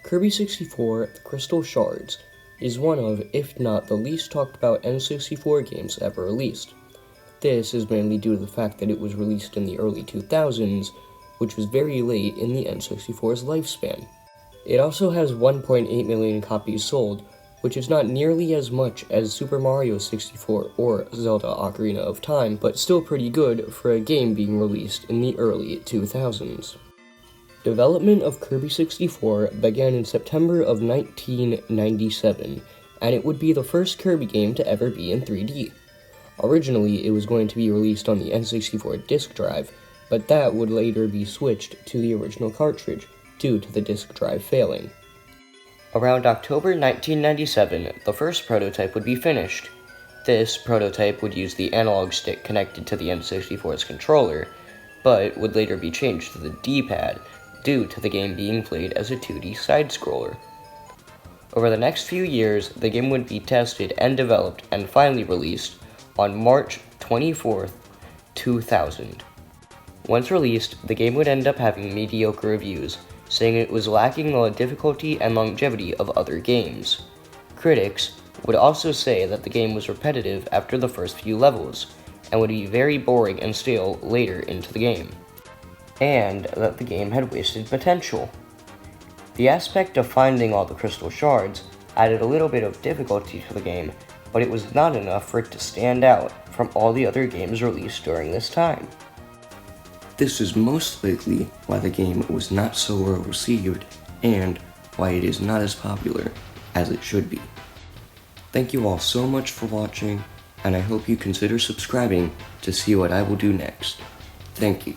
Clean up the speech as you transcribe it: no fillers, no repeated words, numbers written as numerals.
Kirby 64, The Crystal Shards, is one of, if not the least talked about N64 games ever released. This is mainly due to the fact that it was released in the early 2000s, which was very late in the N64's lifespan. It also has 1.8 million copies sold, which is not nearly as much as Super Mario 64 or Zelda Ocarina of Time, but still pretty good for a game being released in the early 2000s. Development of Kirby 64 began in September of 1997, and it would be the first Kirby game to ever be in 3D. Originally, it was going to be released on the N64 disk drive, but that would later be switched to the original cartridge, due to the disk drive failing. Around October 1997, the first prototype would be finished. This prototype would use the analog stick connected to the N64's controller, but would later be changed to the D-pad, due to the game being played as a 2D side-scroller. Over the next few years, the game would be tested and developed and finally released on March 24th, 2000. Once released, the game would end up having mediocre reviews, saying it was lacking the difficulty and longevity of other games. Critics would also say that the game was repetitive after the first few levels, and would be very boring and stale later into the game, and that the game had wasted potential. The aspect of finding all the crystal shards added a little bit of difficulty to the game, but it was not enough for it to stand out from all the other games released during this time. This is most likely why the game was not so well received, and why it is not as popular as it should be. Thank you all so much for watching, and I hope you consider subscribing to see what I will do next. Thank you.